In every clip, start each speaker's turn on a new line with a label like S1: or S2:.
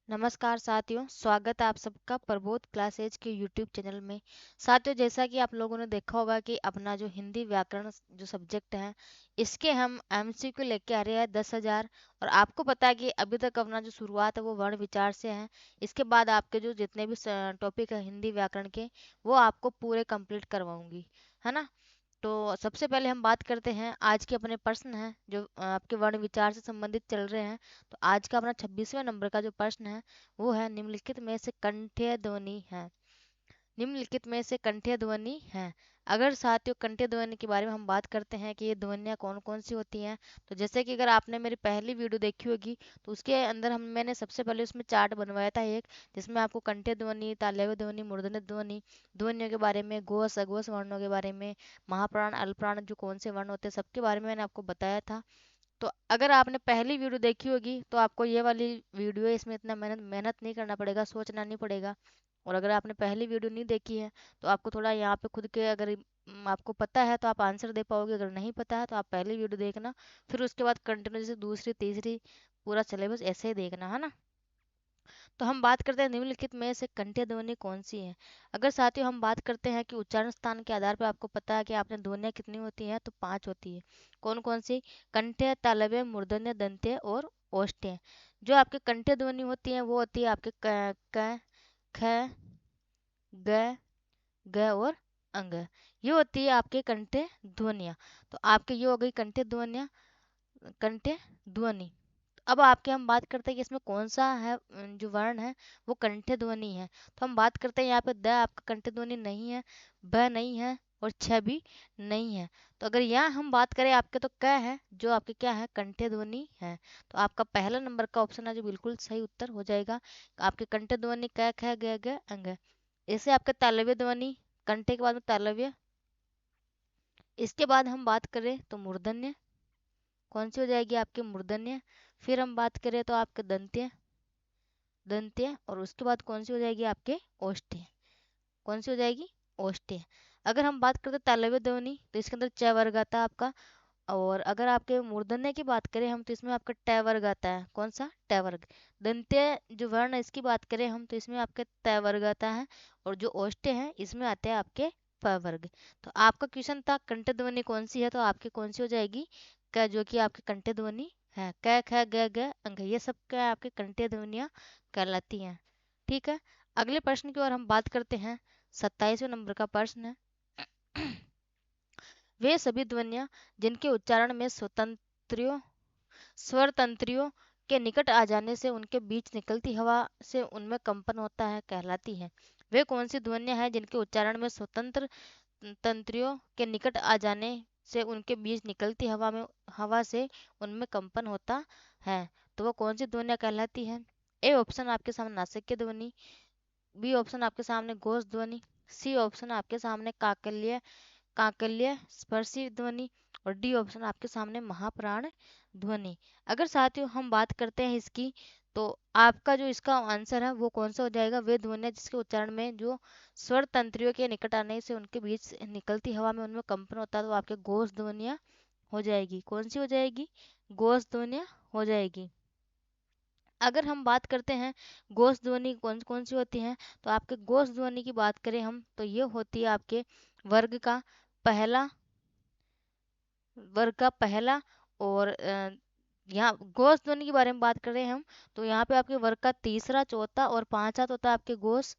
S1: नमस्कार साथियों, स्वागत है आप सबका प्रबोध क्लासेज के यूट्यूब चैनल में। साथियों, जैसा कि आप लोगों ने देखा होगा कि अपना जो हिंदी व्याकरण जो सब्जेक्ट है, इसके हम एमसीक्यू लेके आ रहे हैं 10,000। और आपको पता है कि अभी तक अपना जो शुरुआत है वो वर्ण विचार से है। इसके बाद आपके जो जितने भी टॉपिक है हिंदी व्याकरण के, वो आपको पूरे कंप्लीट करवाऊंगी, है ना। तो सबसे पहले हम बात करते हैं, आज के अपने प्रश्न हैं जो आपके वर्ण विचार से संबंधित चल रहे हैं। तो आज का अपना 26वें नंबर का जो प्रश्न है वो है, निम्नलिखित में से कंठ्य ध्वनि है। निम्नलिखित में से कंठ्य ध्वनि है। अगर साथियों कंठ्य ध्वनि के बारे में हम बात करते हैं कि ये ध्वनियाँ कौन कौन सी होती हैं, तो जैसे कि अगर आपने मेरी पहली वीडियो देखी होगी तो उसके अंदर हम मैंने सबसे पहले उसमें चार्ट बनवाया था एक, जिसमें आपको कंठ्य ध्वनि, तालव्य ध्वनि, मूर्धन्य ध्वनि, ध्वनियों के बारे में, घोष अघोष वर्णों के बारे में, महाप्राण अल्पप्राण जो कौन से वर्ण होते हैं सबके बारे में मैंने आपको बताया था। तो अगर आपने पहली वीडियो देखी होगी तो आपको ये वाली वीडियो है, इसमें इतना मेहनत मेहनत नहीं करना पड़ेगा, सोचना नहीं पड़ेगा। और अगर आपने पहली वीडियो नहीं देखी है तो आपको थोड़ा यहाँ पे खुद के, अगर आपको पता है तो आप आंसर दे पाओगे, अगर नहीं पता है तो आप पहली वीडियो देखना, फिर उसके बाद कंटिन्यू जैसे दूसरी तीसरी पूरा सिलेबस ऐसे ही देखना, है ना। तो हम बात करते हैं निम्नलिखित में से कंठ्य ध्वनि कौन सी है। अगर साथियों हम बात करते हैं कि उच्चारण स्थान के आधार पर आपको पता है कि आपने ध्वनियाँ कितनी होती हैं, तो 5 होती है। कौन कौन सी? कंठ्य, तालव्य, मूर्धन्य, दंत्य और ओष्ठ्य। जो आपके कंठ्य ध्वनि होती है वो होती है आपके क, ख, ग, ग और अंग। ये होती है आपके कंठ्य ध्वनियाँ। तो आपके ये हो गई कंठ्य ध्वनियाँ, कंठ्य ध्वनि। अब आपके हम बात करते हैं कि इसमें कौन सा है, जो वर्ण है वो कंठ्य ध्वनि है। तो हम बात करते हैं यहाँ पे द आपका कंठ्य ध्वनि नहीं है, ब नहीं है और छ भी नहीं है। तो अगर यहाँ हम बात करें आपके, तो क है जो आपके क्या है, कंठ्य ध्वनि है। तो आपका पहला नंबर का ऑप्शन है जो बिल्कुल सही उत्तर हो जाएगा। आपके कंठ्य ध्वनि क, ख, ग, घ, अंग। ऐसे आपका तालव्य ध्वनि, कंठ्य के बाद में तालव्य। इसके बाद हम बात करें तो मूर्धन्य, कौन सी हो जाएगी आपकी? मूर्धन्य। फिर हम बात करें तो आपके दंत्य, दंत्य। और उसके बाद कौन सी हो जाएगी आपके? ओष्ठ्य। कौन सी हो जाएगी? ओष्ठ्य। अगर हम बात करते हैं तालव्य ध्वनि, तो इसके अंदर च वर्ग आता है आपका। और अगर आपके मूर्धन्य की बात करें हम, तो इसमें आपका ट वर्ग आता है। कौन सा? ट वर्ग। दंत्य जो वर्ण है इसकी बात करें हम, तो इसमें आपके त वर्ग आता है। और जो ओष्ठ्य है इसमें आते हैं आपके प वर्ग। तो आपका क्वेश्चन था कंठ ध्वनि कौन सी है, तो आपकी कौन सी हो जाएगी? क, जो कि आपकी कंठ ध्वनि है। क, ख, ग, घ, अंग, ये सब क्या है, आपके कंठीय ध्वनियाँ कहलाती हैं। ठीक है। अगले प्रश्न की ओर हम बात करते हैं। 27वें नंबर का प्रश्न है, वे सभी ध्वनियाँ जिनके उच्चारण में स्वतंत्रियों स्वर तंत्रियों के निकट आ जाने से उनके बीच निकलती हवा से उनमें कंपन होता है, कहलाती है। वे कौन सी ध्वनियाँ हैं जिनके उच्चारण में स्वतंत्र तंत्रियों के निकट आ जाने से उनके बीच निकलती हवा से उनमें कंपन होता है? तो वो कौन सी ध्वनियाँ कहलाती है? ए ऑप्शन आपके सामने नासिक्य ध्वनि, बी ऑप्शन आपके सामने घोष ध्वनि, सी ऑप्शन आपके सामने काकल्य काकल्य स्पर्शी ध्वनि, और डी ऑप्शन आपके सामने महाप्राण ध्वनि। अगर साथियों हम बात करते हैं इसकी, तो आपका जो इसका आंसर है वो कौन सा हो जाएगा? वे ध्वनियाँ जिसके उच्चारण में जो स्वर तंत्रियों के निकट आने से उनके बीच से निकलती हवा में उनमें कंपन होता है, तो आपके घोष ध्वनियाँ हो जाएगी। कौन सी हो जाएगी? घोष ध्वनियाँ हो जाएगी। अगर हम बात करते हैं घोष ध्वनि कौन कौन सी होती हैं, तो आपके घोष ध्वनि की बात करें हम, तो ये होती है आपके वर्ग का पहला, वर्ग का पहला। और यहाँ घोष ध्वनि के बारे में बात कर रहे हैं हम, तो यहाँ पे आपके वर्ग का तीसरा, चौथा और पांचवा तो होता है आपके घोष।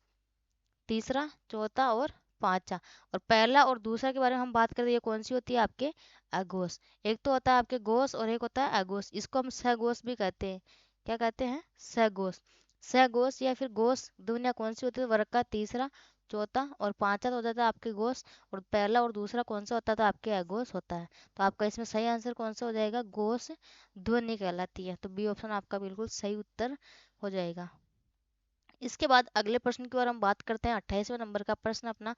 S1: तीसरा, चौथा और पांचवा। और पहला और दूसरा के बारे में हम बात करें, ये कौन सी होती है आपके? अघोष। एक तो होता है आपके घोष और एक होता है अघोष। इसको हम सघोष भी कहते हैं। क्या कहते हैं? सघोष। सघोष या फिर घोष ध्वनियाँ कौन सी होती है? वर्ग का तीसरा, चौथा और पांचवा तो हो जाता है आपके घोष, और पहला और दूसरा कौन सा होता था? आपके अघोष होता है। तो आपका इसमें सही आंसर कौन सा हो जाएगा? घोष ध्वनि कहलाती है। तो बी ऑप्शन आपका बिल्कुल सही उत्तर हो जाएगा। इसके बाद अगले प्रश्न की ओर हम बात करते हैं। 28वें नंबर का प्रश्न अपना,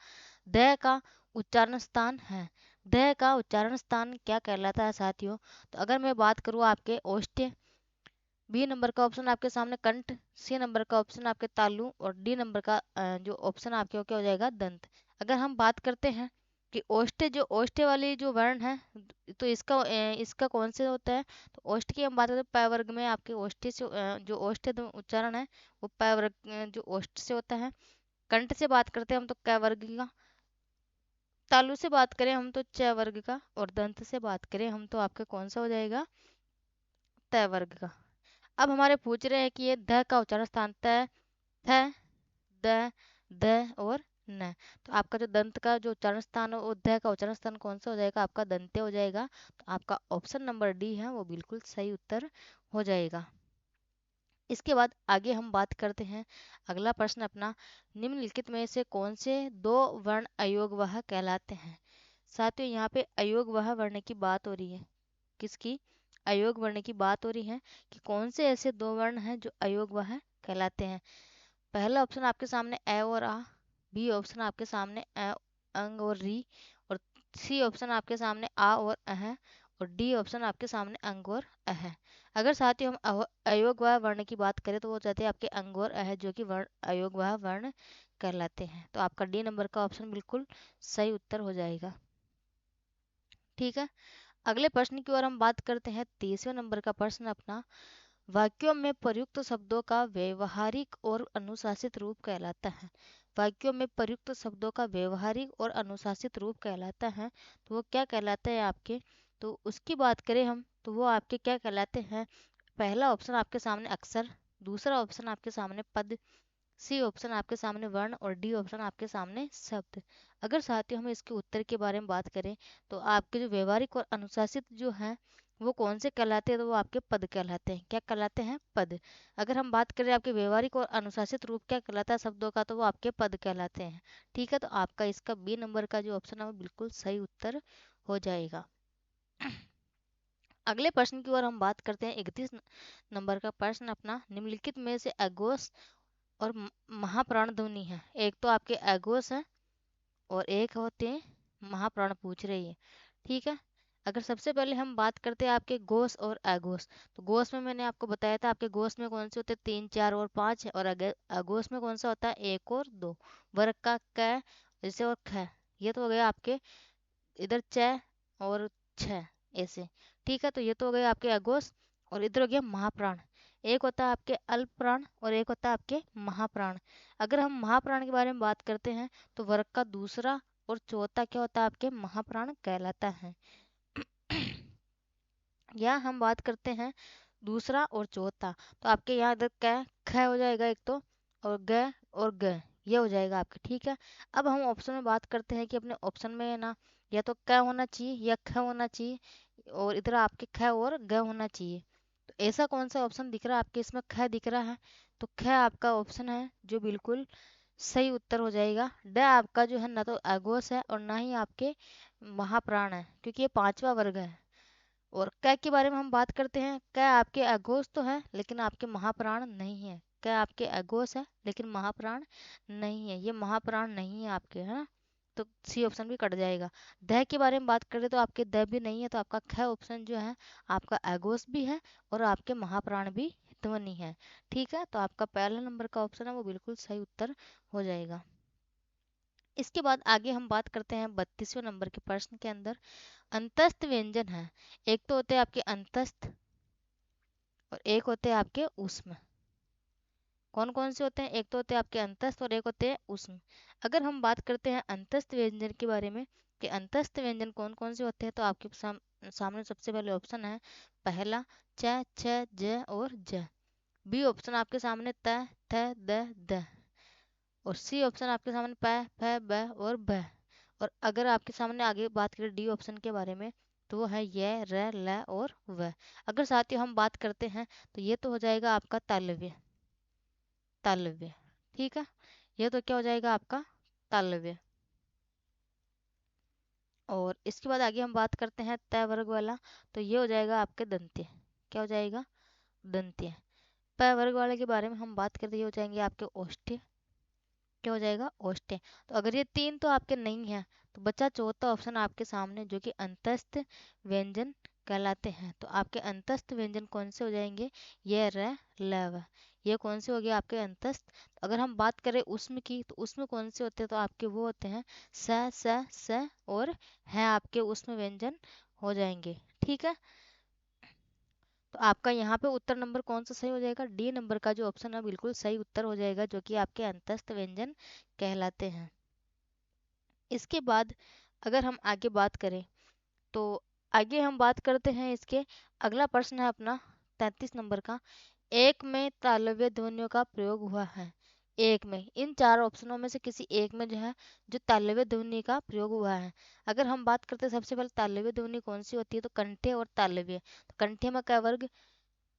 S1: द का उच्चारण स्थान है। द का उच्चारण स्थान क्या कहलाता है साथियों? तो अगर मैं बात करूँ आपके ओष्ठ्य, बी नंबर का ऑप्शन आपके सामने कंठ, सी नंबर का ऑप्शन आपके तालु, और डी नंबर का जो ऑप्शन आपके क्या हो जाएगा? दंत। अगर हम बात करते हैं कि ओष्ठ्य, जो ओष्ठ्य वाली जो वर्ण है, तो इसका कौन से होता है? तो ओष्ठ की हम बात करें तो प वर्ग में आपके ओष्ठ्य से जो ओष्ठ्य उच्चारण है वो प वर्ग जो ओष्ठ से होता है। कंठ से बात करते हैं हम तो क वर्ग का, तालु से बात करें हम तो च वर्ग का, और दंत से बात करें हम तो आपका कौन सा हो जाएगा? त वर्ग का। अब हमारे पूछ रहे हैं कि ये ध का उच्चारण स्थान त, थ, द, ध और न। तो आपका जो दंत का जो उच्चारण स्थान है वो ध का उच्चारण स्थान कौन सा हो जाएगा? आपका दंत्य हो जाएगा। तो आपका ऑप्शन नंबर डी है वो बिल्कुल सही उत्तर हो जाएगा। इसके बाद आगे हम बात करते हैं अगला प्रश्न अपना, निम्नलिखित में से कौन से दो वर्ण अयोगवह कहलाते हैं? साथियों यहाँ पे अयोगवह वर्ण की बात हो रही है। किसकी? अयोग वर्ण की बात हो रही है कि कौन से ऐसे दो वर्ण हैं जो अयोगवह कहलाते हैं। पहला ऑप्शन आपके सामने ए और आ, बी ऑप्शन आपके सामने ए, अंग और री, और सी ऑप्शन आपके सामने आ और अह, और डी ऑप्शन आपके सामने अंग और अह। अगर साथ ही हम अयोगवाह वर्ण की बात करें तो वो जाते हैं आपके अंग और अह, जो कि वर्ण अयोगवाह वर्ण कहलाते हैं। तो आपका डी नंबर का ऑप्शन बिल्कुल सही उत्तर हो जाएगा। ठीक है, अगले प्रश्न की ओर हम बात करते हैं। 30वें नंबर का प्रश्न अपना, वाक्यों में प्रयुक्त शब्दों का व्यवहारिक और अनुशासित रूप कहलाता है। वाक्यों में प्रयुक्त शब्दों का व्यवहारिक और अनुशासित रूप कहलाता है, तो वो क्या कहलाता है आपके? तो उसकी बात करें हम तो वो आपके क्या कहलाते हैं? पहला ऑप्शन आपके सामने अक्षर, दूसरा ऑप्शन आपके सामने पद, सी ऑप्शन आपके सामने वर्ण, और डी ऑप्शन आपके सामने शब्द। अगर साथियों हम इसके उत्तर के बारे में बात करें तो आपके जो व्यवहारिक और अनुशासित जो हैं वो कौन से कहलाते हैं? तो वो आपके पद कहलाते हैं। क्या कहलाते हैं? पद। अगर हम बात करें आपके व्यवहारिक और अनुशासित रूप क्या कहलाता है शब्दों का, तो वो आपके पद कहलाते हैं। ठीक है, तो आपका इसका बी नंबर का जो ऑप्शन है वो बिल्कुल सही उत्तर हो जाएगा। अगले प्रश्न की ओर हम बात करते हैं। 31 नंबर का प्रश्न अपना, निम्नलिखित में से अघोष और महाप्राण ध्वनि है। एक तो आपके अघोष है और एक होते हैं महाप्राण, पूछ रही है। ठीक है, अगर सबसे पहले हम बात करते हैं आपके घोष और अघोष, तो घोष में मैंने आपको बताया था आपके घोष में कौन से होते हैं? 3, 4 और 5 है, और अघोष में कौन सा होता है? 1 और 2। वर्ग का क जैसे और ख, ये तो हो गया आपके इधर च और छ ऐसे। ठीक है, तो ये तो हो गए आपके अघोष, और इधर हो गया महाप्राण। एक होता है आपके अल्प प्राण और एक होता है आपके महाप्राण। अगर हम महाप्राण के बारे में बात करते हैं तो वर्ग का दूसरा और चौथा क्या होता है? आपके महाप्राण कहलाता है। यहाँ हम बात करते हैं दूसरा और चौथा, तो आपके यहाँ इधर क ख हो जाएगा एक तो, और ग ये हो जाएगा आपके। ठीक है, अब हम ऑप्शन में बात करते हैं कि अपने ऑप्शन में है ना या तो क होना चाहिए या ख होना चाहिए, और इधर आपके ख और ग होना चाहिए। तो ऐसा कौन सा ऑप्शन दिख रहा है आपके? इसमें ख दिख रहा है, तो ख आपका ऑप्शन है जो बिल्कुल सही उत्तर हो जाएगा। ड आपका जो है ना तो अघोष है और ना ही आपके महाप्राण है, क्योंकि ये पांचवा वर्ग है। और क के बारे में हम बात करते हैं, क आपके अघोष तो है लेकिन आपके महाप्राण नहीं है। क आपके अघोष है लेकिन महाप्राण नहीं है, ये महाप्राण नहीं है आपके, है ना। तो सी ऑप्शन भी कट जाएगा। द के बारे में बात करें तो आपके द भी नहीं है, तो आपका ख ऑप्शन जो है आपका अघोष भी है और आपके महाप्राण भी ध्वनि है। ठीक है, तो आपका पहला नंबर का ऑप्शन है वो बिल्कुल सही उत्तर हो जाएगा। इसके बाद आगे हम बात करते हैं 32वें नंबर के प्रश्न के अंदर। अंतस्थ व्यंजन है, एक तो होते हैं आपके अंतस्थ और एक होते हैं आपके उष्म। कौन कौन से होते हैं? एक तो होते हैं आपके अंतस्थ और एक होते हैं उष्म। अगर हम बात करते हैं अंतस्थ व्यंजन के बारे में कि अंतस्थ व्यंजन कौन कौन से होते हैं, तो आपके सामने सबसे पहले ऑप्शन है पहला च, छ, ज और ज। बी ऑप्शन आपके सामने त, थ, द, द, और सी ऑप्शन आपके सामने प, फ, ब और भ। और अगर आपके सामने आगे बात करें डी ऑप्शन के बारे में, तो वो है य, र, ल और व। अगर साथियों हम बात करते हैं तो ये तो हो जाएगा आपका तालव्य, तालव्य। ठीक है, ये तो क्या हो जाएगा आपका? तालव्य। और इसके बाद आगे हम बात करते हैं तय वर्ग वाला, तो ये हो जाएगा आपके दंत्य। क्या हो जाएगा? दंत्य। प वर्ग वाले के बारे में हम बात करते ये हो जाएंगे आपके ओष्ठ्य। क्या हो जाएगा? ओष्ठ्य। तो अगर ये तीन तो आपके नहीं है तो बचा चौथा ऑप्शन आपके सामने जो कि अंतस्थ व्यंजन कहलाते हैं। तो आपके अंतस्थ व्यंजन कौन से हो जाएंगे? ये र ल व, ये कौन से हो गए आपके अंतस्थ। अगर हम बात करें उसमें की, तो उसमें कौन से होते हैं? तो आपके वो होते हैं स और है आपके उसमें व्यंजन हो जाएंगे। ठीक है, तो आपका यहाँ पे उत्तर नंबर कौन सा सही हो जाएगा? डी नंबर का जो ऑप्शन है बिल्कुल सही उत्तर हो जाएगा, जो कि आपके अंतस्थ व्यंजन कहलाते हैं। इसके बाद अगर हम आगे बात करें, तो आगे हम बात करते हैं इसके, अगला प्रश्न है अपना 33 नंबर का। एक में तालव्य ध्वनियों का प्रयोग हुआ है। एक में, इन चार ऑप्शनों में से किसी एक में जो है जो तालव्य ध्वनि का प्रयोग हुआ है। अगर हम बात करते हैं सबसे पहले तालव्य ध्वनि कौन सी होती है, तो कंठ्य और तालव्य। तो कंठ्य में क वर्ग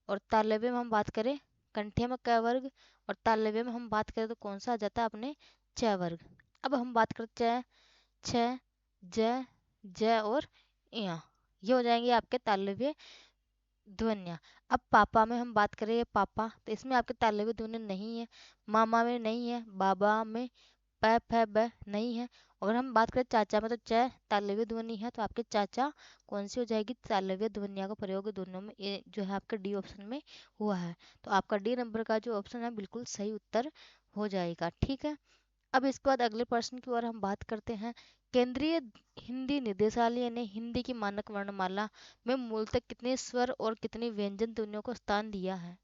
S1: और तालव्य में हम बात करें, कंठ्य में क वर्ग और तालव्य में हम बात करें तो कौन सा आ जाता है अपने च वर्ग। अब हम बात करते हैं छ, ज, ज और य, ये हो जाएंगे आपके तालव्य ध्वनियाँ। अब पापा में हम बात करें, पापा, तो इसमें आपके तालव्य ध्वनि नहीं है। मामा में नहीं है, बाबा में प फ ब नहीं है। अगर हम बात करें चाचा में, तो च तालव्य ध्वनि है, तो आपके चाचा कौन सी हो जाएगी? तालव्य ध्वनिया का प्रयोग दोनों में ये जो है आपके डी ऑप्शन में हुआ है। तो आपका डी नंबर का जो ऑप्शन है बिल्कुल सही उत्तर हो जाएगा। ठीक है, अब इसके बाद अगले प्रश्न की ओर हम बात करते हैं। केंद्रीय हिंदी निदेशालय ने हिंदी की मानक वर्णमाला में मूलतः कितने स्वर और कितनी व्यंजन ध्वनियों को स्थान दिया है?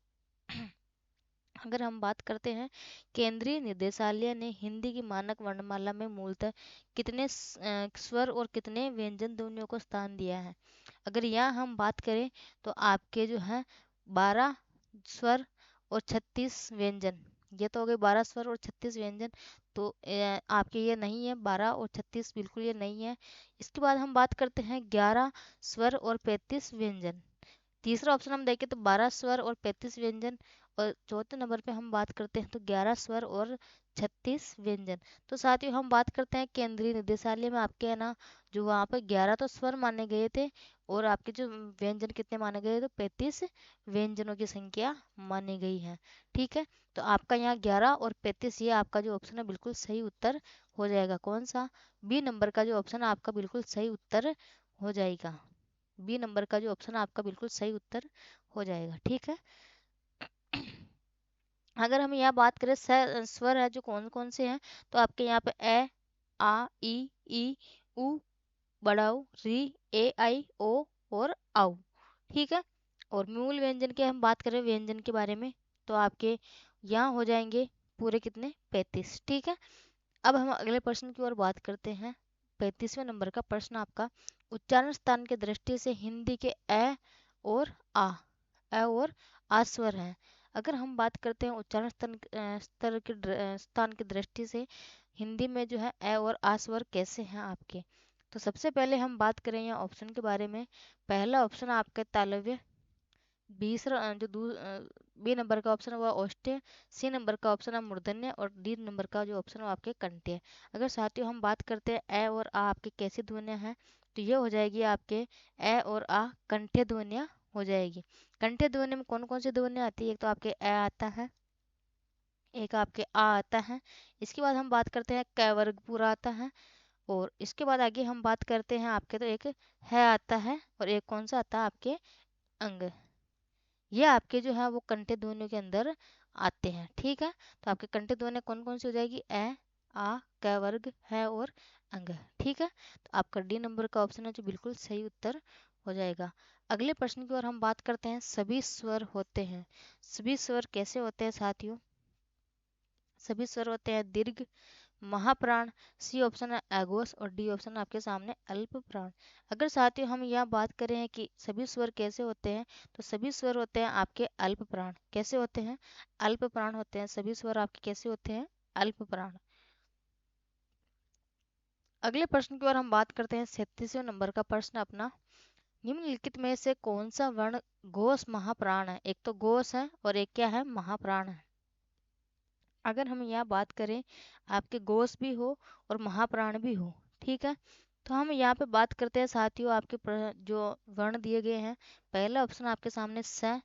S1: अगर हम बात करते हैं, केंद्रीय निदेशालय ने हिंदी की मानक वर्णमाला में मूलतः कितने स्वर और कितने व्यंजन ध्वनियों को स्थान दिया है? अगर यहाँ हम बात करें, तो आपके जो है 12 स्वर और 36 व्यंजन, ये तो हो गए 12 स्वर और 36 व्यंजन। तो आपके ये नहीं है, 12 और 36 बिल्कुल ये नहीं है। इसके बाद हम बात करते हैं 11 स्वर और 35 व्यंजन। तीसरा ऑप्शन हम देखें तो 12 स्वर और 35 व्यंजन, और चौथे नंबर पे हम बात करते हैं तो 11 स्वर और 36 व्यंजन। तो साथ ही हम बात करते हैं केंद्रीय निदेशालय में आपके है ना, जो वहाँ पर 11 तो स्वर माने गए थे, और आपके जो व्यंजन कितने माने गए, तो 35 व्यंजनों की संख्या मानी गई है। ठीक है, तो आपका यहाँ 11 और 35, ये आपका जो ऑप्शन है बिल्कुल सही उत्तर हो जाएगा। कौन सा? बी नंबर का जो ऑप्शन है आपका बिल्कुल सही उत्तर हो जाएगा। बी नंबर का जो ऑप्शन है आपका बिल्कुल सही उत्तर हो जाएगा। ठीक है, अगर हम यहाँ बात करें स्वर है जो कौन कौन से हैं, तो आपके यहाँ पे ए, आ, ई, उ, बड़ा ऊ, री, ए, आई, ओ और औ। ठीक है, और मूल व्यंजन के हम बात करें व्यंजन के बारे में, तो आपके यहाँ हो जाएंगे पूरे कितने? 35। ठीक है, अब हम अगले प्रश्न की ओर बात करते हैं। 35वें नंबर का प्रश्न आपका, उच्चारण स्थान की दृष्टि से हिंदी के और आ और आ स्वर हैं। अगर हम बात करते हैं उच्चारण स्थान की दृष्टि से हिंदी में जो है और आ स्वर कैसे हैं आपके, तो सबसे पहले हम बात करें यहाँ ऑप्शन के बारे में। पहला ऑप्शन आपका तालव्य, बी नंबर का ऑप्शन है वो औष्ठ्य, सी नंबर का ऑप्शन है मूर्धन्य, और डी नंबर का जो ऑप्शन है वो आपके कंठ्य। अगर साथियों हम बात करते हैं ए और आ आपके कैसी ध्वनियाँ हैं, तो ये हो जाएगी आपके ए और आ कंठ्य ध्वनियाँ हो जाएगी। कंठ्य ध्वनि में कौन कौन सी ध्वनियाँ आती है? एक तो आपके ए आता है, एक आपके आ आता है, इसके बाद हम बात करते हैं क वर्ग पूरा आता है, और इसके बाद आगे हम बात करते हैं आपके तो एक है आता है, और एक कौन सा आता है आपके अंग। ये आपके जो है वो कंठ्य ध्वनियों के अंदर आते हैं। ठीक है, तो आपके कंठ्य ध्वनि कौन कौन सी हो जाएगी? ए, आ, क वर्ग, है और अंग। ठीक है, तो आपका डी नंबर का ऑप्शन है जो बिल्कुल सही उत्तर हो जाएगा। अगले प्रश्न की ओर हम बात करते हैं, सभी स्वर होते हैं। सभी स्वर कैसे होते हैं साथियों? सभी स्वर होते हैं दीर्घ, महाप्राण, सी ऑप्शन है एगोस, और डी ऑप्शन आपके सामने अल्प प्राण। अगर साथियों हम यहाँ बात करें कि सभी स्वर कैसे होते हैं, तो सभी स्वर होते हैं आपके अल्प प्राण। कैसे होते हैं? अल्प प्राण होते हैं सभी स्वर आपके। कैसे होते हैं? अल्प प्राण। अगले प्रश्न की ओर हम बात करते हैं। 37वें नंबर का प्रश्न अपना, निम्नलिखित में से कौन सा वर्ण घोष महाप्राण है? एक तो घोष है और एक क्या है? महाप्राण है। अगर हम यहाँ बात करें, आपके घोष भी हो और महाप्राण भी हो, ठीक है, तो हम यहाँ पे बात करते हैं साथियों आपके जो वर्ण दिए गए हैं। पहला ऑप्शन आपके सामने स,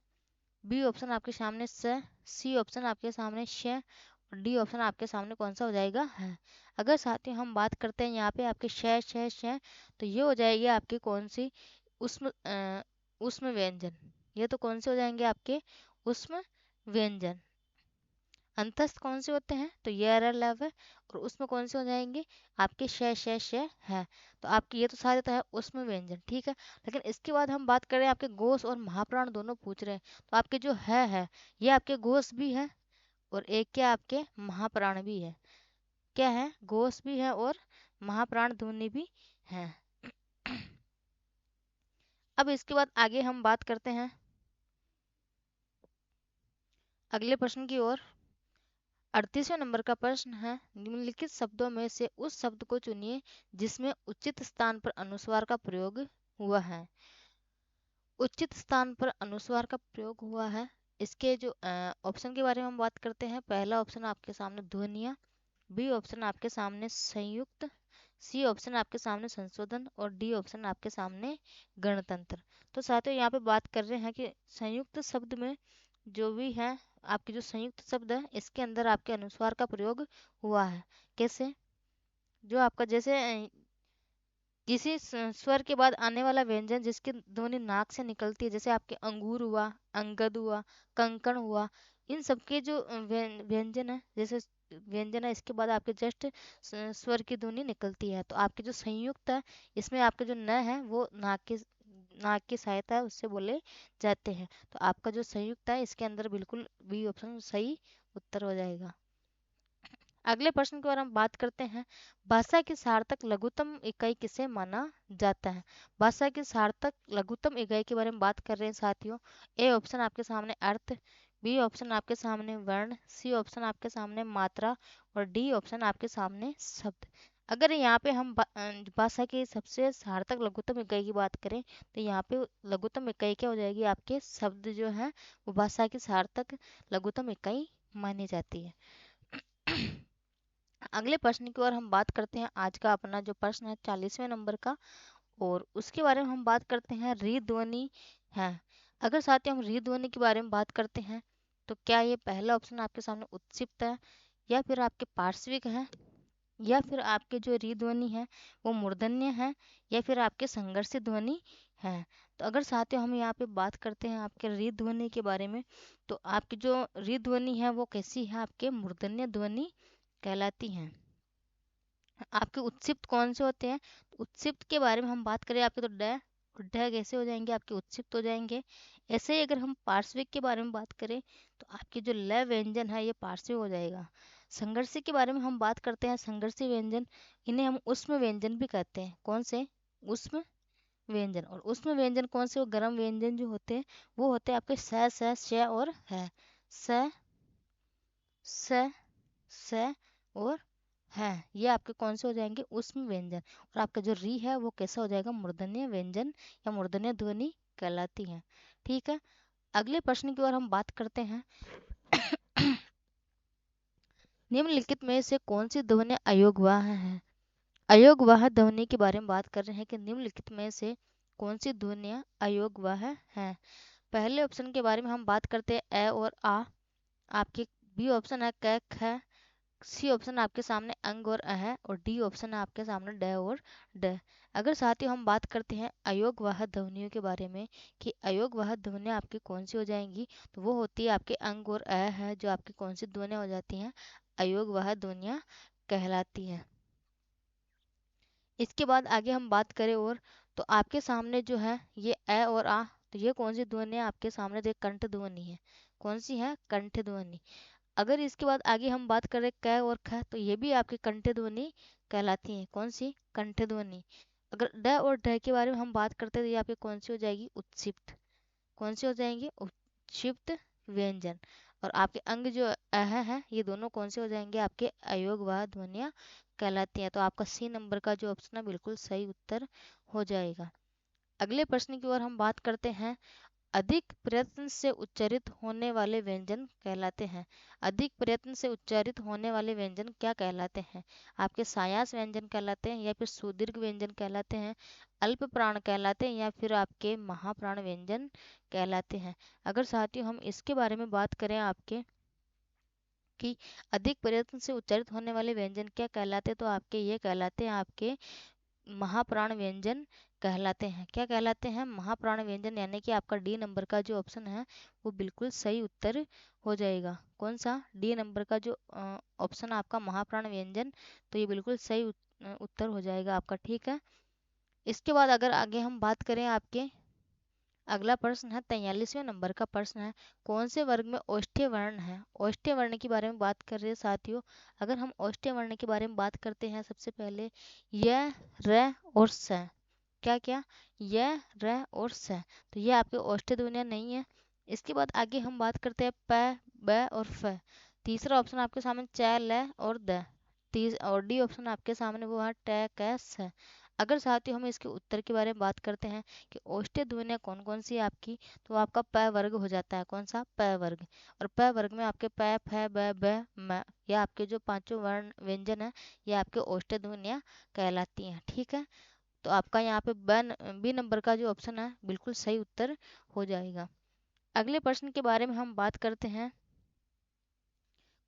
S1: बी ऑप्शन आपके सामने स, सी ऑप्शन आपके सामने श, और डी ऑप्शन आपके सामने कौन सा हो जाएगा? है। अगर साथियों हम बात करते हैं यहाँ पे आपके श, तो ये हो जाएगी आपकी कौन सी? उष्म उष्म व्यंजन, ये तो कौन से हो जाएंगे आपके उष्म व्यंजन। अंतस्थ कौन से होते हैं, तो ये एरर लव है, और उसमें कौन से हो जाएंगे आपके श है। तो आपके ये तो सारे तो है उसमें व्यंजन, ठीक है। लेकिन इसके बाद हम बात करें आपके गोस और महाप्राण दोनों पूछ रहे हैं, तो आपके जो है ये आपके गोस भी है और एक क्या आपके महाप्राण भी है। क्या है, गोस भी है और महाप्राण ध्वनि भी है। अब इसके बाद आगे हम बात करते हैं अगले प्रश्न की ओर। 38वें नंबर का प्रश्न है, निम्नलिखित शब्दों में से उस शब्द को चुनिए जिसमें उचित स्थान पर अनुस्वार का प्रयोग हुआ है। उचित स्थान पर अनुस्वार का प्रयोग हुआ है, इसके जो ऑप्शन के बारे में हम बात करते हैं। पहला ऑप्शन आपके सामने ध्वनिया, बी ऑप्शन आपके सामने संयुक्त, सी ऑप्शन आपके सामने संशोधन और डी ऑप्शन आपके सामने गणतंत्र। तो साथियों यहाँ पे बात कर रहे हैं कि संयुक्त शब्द में जो भी है आपके जो संयुक्त शब्द है इसके अंदर आपके अनुस्वार का प्रयोग हुआ है। कैसे, जो आपका जैसे किसी स्वर के बाद आने वाला व्यंजन जिसकी ध्वनि नाक से निकलती है, जैसे आपके अंगूर हुआ, अंगद हुआ, कंकण हुआ, इन सबके जो व्यंजन है, जैसे व्यंजन है इसके बाद आपके जस्ट स्वर की ध्वनि निकलती है। तो आपके जो संयुक्त है इसमें आपके जो न है वो नाक की सहायता है उससे बोले जाते हैं। तो आपका जो संयुक्त है इसके अंदर बिल्कुल बी ऑप्शन सही उत्तर हो जाएगा। अगले प्रश्न की ओर हम बात करते हैं, भाषा की सार्थक लघुत्तम इकाई किसे माना जाता है। भाषा की सार्थक लघुत्तम इकाई के बारे में बात कर रहे हैं साथियों। ए ऑप्शन आपके सामने अर्थ, बी ऑप्शन आपके सामने वर्ण, सी ऑप्शन आपके सामने मात्रा और डी ऑप्शन आपके सामने शब्द। अगर यहाँ पे हम भाषा की सबसे सार्थक लघुत्तम इकाई की बात करें तो यहाँ पे लघुत्तम इकाई क्या हो जाएगी, आपके शब्द जो है वो भाषा की सार्थक लघुत्तम इकाई मानी जाती है। अगले प्रश्न की ओर हम बात करते हैं। आज का अपना जो प्रश्न है 40वें नंबर का, और उसके बारे में हम बात करते हैं री ध्वनि है। अगर साथियों हम री ध्वनि के बारे में बात करते हैं तो क्या ये पहला ऑप्शन आपके सामने उत्सिप्त है, या फिर आपके पार्श्विक है, या फिर आपके जो री ध्वनि है वो मूर्धन्य है, या फिर आपके संघर्षित ध्वनि है। तो अगर साथियों हम यहाँ पे बात करते हैं आपके री ध्वनि के बारे में, तो आपकी जो री ध्वनि है वो कैसी है, आपके मूर्धन्य ध्वनि कहलाती हैं। आपके उत्सिप्त कौन से होते हैं, उत्सिप्त के बारे में हम बात करें आपके, तो ड कैसे हो जाएंगे, आपके उत्सिप्त हो जाएंगे। ऐसे ही अगर हम पार्श्विक के बारे में बात करें तो आपके जो ल व्यंजन है ये पार्श्विक हो जाएगा। संघर्षी के बारे में हम बात करते हैं, संघर्षी व्यंजन इन्हें हम उष्म व्यंजन भी कहते हैं। कौन से, उष्म व्यंजन। और उष्म व्यंजन कौन से, वो गर्म व्यंजन जो होते हैं वो होते हैं आपके श और है। स स स और है, ये आपके कौन से हो जाएंगे, उष्म व्यंजन। और आपका जो री है वो कैसा हो जाएगा, मूर्धन्य व्यंजन या मूर्धन्य ध्वनि कहलाती है। ठीक है, अगले प्रश्न की ओर हम बात करते हैं। निम्नलिखित में से कौन सी ध्वनि अयोगवाह है। अयोगवाह ध्वनि के बारे में बात कर रहे हैं कि निम्नलिखित में से कौन सी ध्वनियाँ अयोगवाह है। पहले ऑप्शन के बारे में हम बात करते हैं ए और आ, आपके बी ऑप्शन है क ख, सी ऑप्शन आपके सामने अंग और अ है, और डी ऑप्शन है आपके सामने ड और ड। अगर साथियों हम बात करते हैं अयोगवाह ध्वनियों के बारे में कि अयोगवाह ध्वनियाँ आपकी कौन सी हो जाएंगी, तो वो होती है आपके अंग और अ है, जो आपकी कौन सी ध्वनियाँ हो जाती हैं, अयोगवाह ध्वनियाँ कहलाती हैं। इसके बाद आगे हम बात करें और, तो आपके सामने जो है ये अ और आ, तो ये कौन सी ध्वनि है आपके सामने, तो कंठ ध्वनि है। कौन सी है, कंठ ध्वनि। अगर इसके बाद आगे हम बात करें क और ख, तो ये भी आपकी कंठ ध्वनि कहलाती हैं। कौन सी, कंठ ध्वनि। अगर ड और ढ के बारे में हम बात करते हैं तो ये आपकी कौन सी हो जाएगी, उत्सिप्त। कौन सी हो जाएंगे, उत्सिप्त व्यंजन। और आपके अंग जो अह है ये दोनों कौन से हो जाएंगे, आपके अयोगवाह ध्वनियाँ कहलाती हैं। तो आपका सी नंबर का जो ऑप्शन है बिल्कुल सही उत्तर हो जाएगा। अगले प्रश्न की ओर हम बात करते हैं, अधिक प्रयत्न से उच्चारित होने वाले व्यंजन कहलाते हैं। अधिक प्रयत्न से उच्चारित होने वाले व्यंजन क्या कहलाते हैं, आपके सायास व्यंजन कहलाते हैं, या फिर सुदीर्घ व्यंजन कहलाते हैं, अल्प प्राण कहलाते हैं, या फिर आपके महाप्राण व्यंजन कहलाते हैं। अगर साथियों हम इसके बारे में बात करें आपके कि अधिक प्रयत्न से उच्चारित होने वाले व्यंजन क्या कहलाते हैं, तो आपके ये कहलाते हैं आपके महाप्राण व्यंजन कहलाते हैं। क्या कहलाते हैं? महाप्राण व्यंजन, यानी कि आपका डी नंबर का जो ऑप्शन है वो बिल्कुल सही उत्तर हो जाएगा। कौन सा? डी नंबर का जो ऑप्शन आपका महाप्राण व्यंजन, तो ये बिल्कुल सही उत्तर हो जाएगा आपका। ठीक है, इसके बाद अगर आगे हम बात करें आपके, अगला प्रश्न है 43वें नंबर का प्रश्न है, कौन से वर्ग में औष्ठ्य वर्ण है? औष्ठ्य वर्ण के बारे में बात कर रहे हैं साथियों। अगर हम औष्ठ्य वर्ण के बारे में बात करते हैं, सबसे पहले य, र और स। क्या क्या? य, र और स, तो ये आपके औष्ठ्य ध्वनियां नहीं है। इसके बाद आगे हम बात करते हैं प, ब और फ। तीसरा ऑप्शन आपके सामने च, ल और द। और डी ऑप्शन आपके सामने वो है ट, क, स। अगर साथियों हम इसके उत्तर के बारे में बात करते हैं कि औष्ठ्य ध्वनियां कौन कौन सी है आपकी, तो आपका प वर्ग हो जाता है। कौन सा? प वर्ग। और प वर्ग में आपके प, फ, ब, म, ये आपके जो पांचों वर्ण व्यंजन है, ये आपके औष्ठ्य ध्वनियां कहलाती हैं। ठीक है, तो आपका यहाँ पे बी नंबर का जो ऑप्शन है बिल्कुल सही उत्तर हो जाएगा। अगले प्रश्न के बारे में हम बात करते हैं,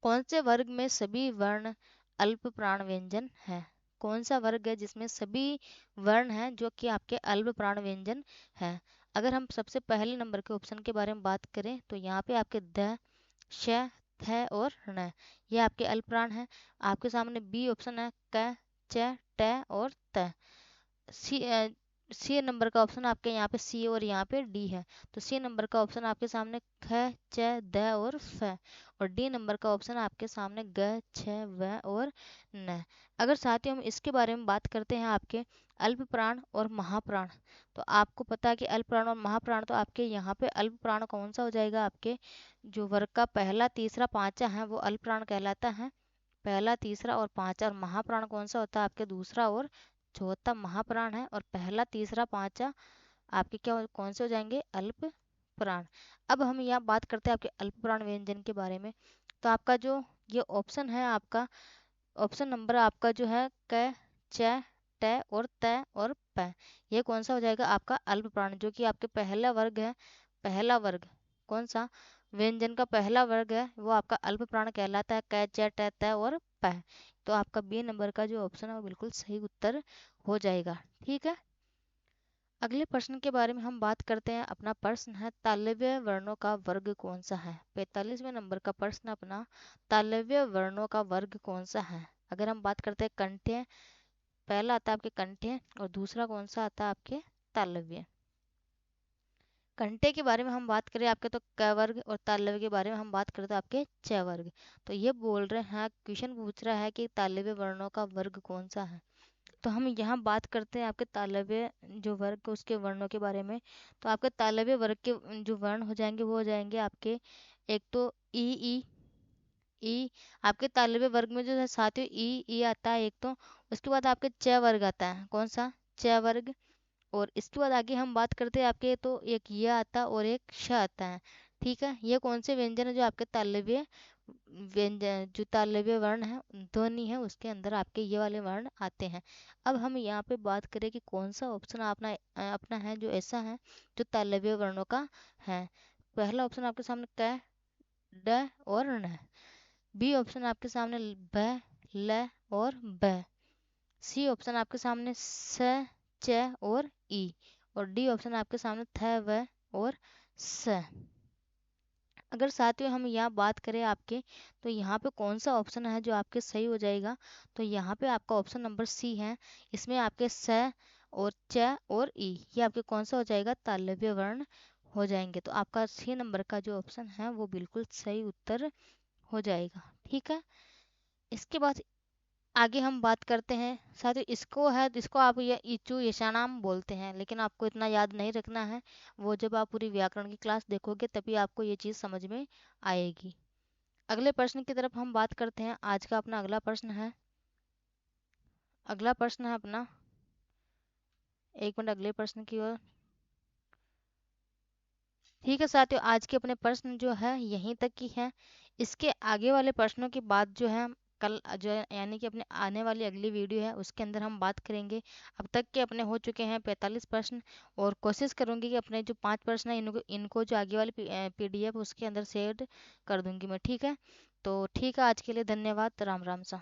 S1: कौन से वर्ग में सभी वर्ण अल्प प्राण व्यंजन है? कौन सा वर्ग है जिसमें सभी वर्ण हैं जो कि आपके अल्प प्राण व्यंजन है? अगर हम सबसे पहले नंबर के ऑप्शन के बारे में बात करें, तो यहाँ पे आपके द, श, थ और ण, ये आपके अल्प प्राण है। आपके सामने बी ऑप्शन है क, च, ट और त। सी सी नंबर का ऑप्शन आपके यहाँ पे सी और यहाँ पे डी है, तो सी नंबर का ऑप्शन आपके सामने ख, च, द और फ। और डी नंबर का ऑप्शन आपके सामने ग, छ, व और न। अगर साथियों हम इसके बारे में बात करते हैं आपके अल्प प्राण और महाप्राण, तो आपको पता है कि अल्प प्राण और महाप्राण, तो आपके यहाँ पे अल्प प्राण कौन सा हो जाएगा? आपके जो वर्ग का पहला, तीसरा, पांचवा है वो अल्प प्राण कहलाता है। पहला, तीसरा और पांचवा। और महाप्राण कौन सा होता है? आपके दूसरा और चौथा महाप्राण है। और पहला, तीसरा, पांचवा आपके क्या कौन से हो जाएंगे? अल्प प्राण। अब हम यहाँ बात करते हैं आपके अल्प प्राण व्यंजन के बारे में। तो आपका जो ये ऑप्शन है, आपका ऑप्शन नंबर आपका जो है क, च, ट और त और प, ये कौन सा हो जाएगा? आपका अल्प प्राण, जो कि आपके पहला वर्ग है। पहला वर्ग कौन सा? व्यंजन का पहला वर्ग है वो आपका अल्प प्राण कहलाता है। क, च, ट, त और प। तो आपका बी नंबर का जो ऑप्शन है वो बिल्कुल सही उत्तर हो जाएगा। ठीक है, अगले प्रश्न के बारे में हम बात करते हैं। अपना प्रश्न है, तालव्य वर्णों का वर्ग कौन सा है? 45वें नंबर का प्रश्न अपना, तालव्य वर्णों का वर्ग कौन सा है? अगर हम बात करते हैं कंठ्य, पहला आता है आपके कंठ्य और दूसरा कौन सा आता है? आपके तालव्य। कंठ्य के बारे में हम बात करें आपके, तो क वर्ग, और तालव्य के बारे में हम बात करें तो आपके च वर्ग। तो ये बोल रहे हैं, क्वेश्चन पूछ रहा है कि तालव्य वर्णों का वर्ग कौन सा है। तो हम यहाँ बात करते हैं आपके तालव्य जो वर्ग उसके वर्णों के बारे में। तो आपके तालव्य वर्ग के जो वर्ण हो जाएंगे वो हो जाएंगे आपके, एक तो ई ई ई, आपके तालव्य वर्ग में जो है साथियों ई आता है एक तो। उसके बाद आपके च वर्ग आता है। कौन सा? च वर्ग। और इसके बाद आगे हम बात करते हैं आपके, तो एक य आता है और एक श आता है। ठीक है, ये कौन से व्यंजन है जो आपके तालव्य व्यंजन, जो तालव्य वर्ण है, ध्वनि है, उसके अंदर आपके ये वाले वर्ण आते हैं। अब हम यहाँ पे बात करें कि कौन सा ऑप्शन अपना अपना है जो ऐसा है जो तालव्य वर्णों का है। पहला ऑप्शन आपके सामने क, ड और ण। बी ऑप्शन आपके सामने ब, ल और ब। सी ऑप्शन आपके सामने स, च और ई। और डी ऑप्शन आपके सामने थ, व और स। अगर साथियों हम यहाँ बात करें आपके, तो यहाँ पे कौन सा ऑप्शन है जो आपके सही हो जाएगा? तो यहाँ पे आपका ऑप्शन नंबर सी है। इसमें आपके स और च और ई, ये आपके कौन सा हो जाएगा? तालव्य वर्ण हो जाएंगे। तो आपका सी नंबर का जो ऑप्शन है वो बिल्कुल सही उत्तर हो जाएगा। ठीक है, इसके बाद आगे हम बात करते हैं साथियों, इसको है, इसको आप ये इचू यशानाम बोलते हैं, लेकिन आपको इतना याद नहीं रखना है। वो जब आप पूरी व्याकरण की क्लास देखोगे तभी आपको ये चीज़ समझ में आएगी। अगले प्रश्न की तरफ हम बात करते हैं। आज का अपना अगला प्रश्न है, अगला प्रश्न है अपना, एक मिनट अगले प्रश्न की ओर। ठीक है साथियों, आज के अपने प्रश्न जो है यहीं तक ही है। इसके आगे वाले प्रश्नों की बात जो है कल जो है, यानी कि अपने आने वाली अगली वीडियो है उसके अंदर हम बात करेंगे। अब तक के अपने हो चुके हैं 45 प्रश्न, और कोशिश करूंगी कि अपने जो 5 प्रश्न है इनको जो आगे वाली PDF उसके अंदर शेयर कर दूंगी मैं। ठीक है, तो ठीक है, आज के लिए धन्यवाद। राम राम सा।